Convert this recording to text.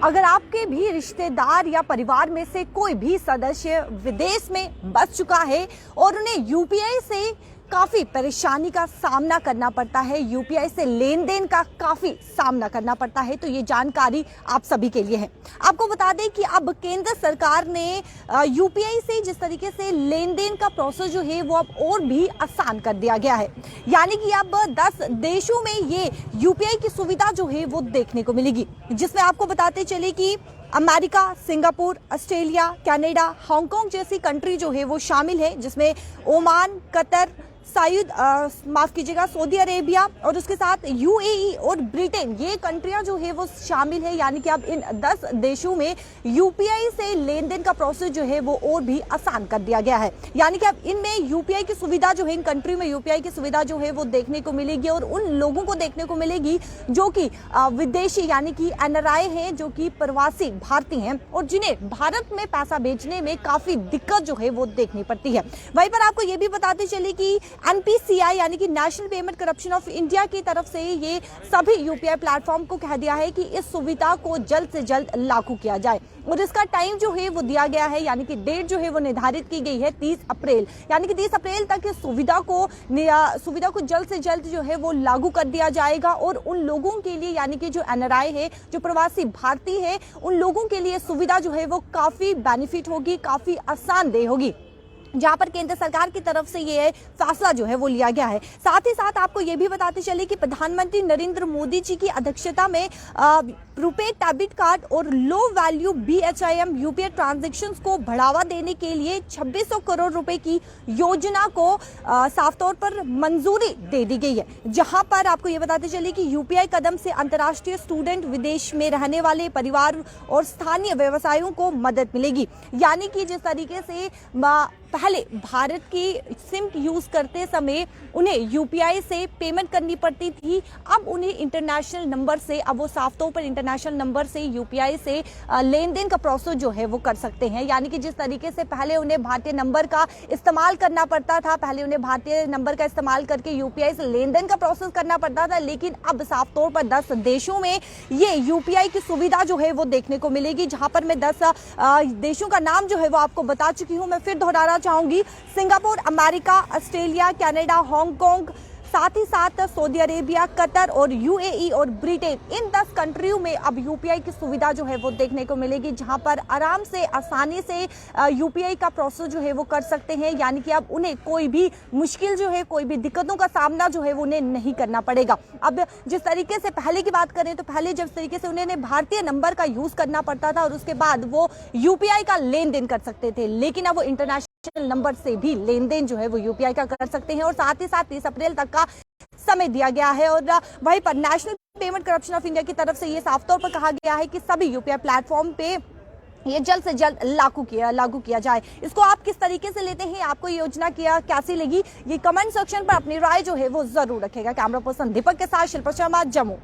अगर आपके भी रिश्तेदार या परिवार में से कोई भी सदस्य विदेश में बस चुका है और उन्हें यूपीआई से काफी परेशानी का सामना करना पड़ता है, यूपीआई से लेन देन का काफी सामना करना पड़ता है, तो ये जानकारी आप सभी के लिए है। आपको बता दें कि अब केंद्र सरकार ने यूपीआई से जिस तरीके से लेन देन का प्रोसेस जो है वो अब और भी आसान कर दिया गया है। यानी कि अब 10 देशों में ये यूपीआई की सुविधा जो है वो देखने को मिलेगी, जिसमें आपको बताते चले कि America, Singapore, Australia, Canada, Hong Kong जैसी कंट्री जो है वो शामिल है, जिसमें ओमान, कतर, सऊदी अरेबिया और उसके साथ यूएई और ब्रिटेन, ये कंट्रियां जो है वो शामिल है। यानी कि अब इन 10 देशों में यूपीआई से लेन देन का प्रोसेस जो है वो और भी आसान कर दिया गया है। यानी कि अब इनमें यूपीआई की सुविधा जो है, इन कंट्री में यूपीआई की सुविधा जो है वो देखने को मिलेगी और उन लोगों को देखने को मिलेगी जो कि विदेशी यानी कि एनआरआई हैं, जो कि प्रवासी भारतीय हैं और जिन्हें भारत में पैसा भेजने में काफी दिक्कत जो है वो देखनी पड़ती है। वहीं पर आपको ये भी बताते चले कि एनपीसीआई यानी कि national payment corruption of India की तरफ से ये सभी यूपीआई प्लेटफॉर्म को कह दिया है कि इस सुविधा को जल्द से जल्द लागू किया जाए और इसका टाइम जो है वो दिया गया है, यानी कि डेट जो है वो निर्धारित की गई है 30 अप्रैल, यानी कि 30 अप्रैल तक इस सुविधा को जल्द से जल्द जो है वो लागू कर दिया जाएगा और उन लोगों के लिए यानी कि जो एनआरआई है, जो प्रवासी भारतीय है, उन लोगों के लिए सुविधा जो है वो काफी बेनिफिट होगी, काफी आसानदेह होगी, जहां पर केंद्र सरकार की तरफ से ये फैसला जो है वो लिया गया है। साथ ही साथ आपको ये भी बताते चले कि प्रधानमंत्री नरेंद्र मोदी जी की अध्यक्षता में रुपे डेबिट कार्ड और लो वैल्यू बीएचआईएम यूपीआई ट्रांजैक्शंस को बढ़ावा देने के लिए 2600 करोड़ रुपए की योजना को साफ तौर पर मंजूरी दे दी गई है। जहां पर आपको ये बताते चले कि यूपीआई कदम से अंतर्राष्ट्रीय स्टूडेंट, विदेश में रहने वाले परिवार और स्थानीय व्यवसायों को मदद मिलेगी। यानी कि जिस तरीके से पहले भारत की सिम यूज करते समय उन्हें यूपीआई से पेमेंट करनी पड़ती थी, अब उन्हें इंटरनेशनल नंबर से, अब वो साफ तौर पर इंटरनेशनल नंबर से यूपीआई से लेन देन का प्रोसेस जो है वो कर सकते हैं। यानी कि जिस तरीके से पहले उन्हें भारतीय नंबर का इस्तेमाल करना पड़ता था, पहले उन्हें भारतीय नंबर का इस्तेमाल करके यूपीआई से लेन देन का प्रोसेस करना पड़ता था, लेकिन अब साफ तौर पर 10 देशों में ये यूपीआई की सुविधा जो है वो देखने को मिलेगी, जहां पर मैं 10 देशों का नाम जो है वो आपको बता चुकी हूं। मैं फिर दोहराना चाहूंगी, Singapore, America, Australia, Canada, Hong Kong, साथ ही साथ सऊदी अरेबिया, कतर और यूएई और ब्रिटेन, इन 10 कंट्रियों में अब यूपीआई की सुविधा जो है वो देखने को मिलेगी, जहां पर आराम से, आसानी से यूपीआई का प्रोसेस जो है वो कर सकते हैं। यानी कि अब उन्हें कोई भी मुश्किल जो है, कोई भी दिक्कतों का सामना जो है वो उन्हें नहीं करना पड़ेगा। अब जिस तरीके से पहले की बात करें तो पहले जिस तरीके से उन्हें भारतीय नंबर का यूज करना पड़ता था और उसके बाद वो यूपीआई का लेन देन कर सकते थे, लेकिन अब वो इंटरनेशनल नंबर से भी लेन देन जो है वो यूपीआई का कर सकते हैं और साथ ही साथ 30 अप्रैल तक का समय दिया गया है। और वहीं पर national payment corruption of India की तरफ से ये साफ तौर पर कहा गया है कि सभी यूपीआई प्लेटफॉर्म पे ये जल्द से जल्द लागू किया जाए। इसको आप किस तरीके से लेते हैं, आपको ये योजना कैसी लगी, ये कमेंट सेक्शन पर अपनी राय जो है वो जरूर रखेगा। कैमरा पर्सन दीपक के साथ शिल्पा शर्मा, जम्मू।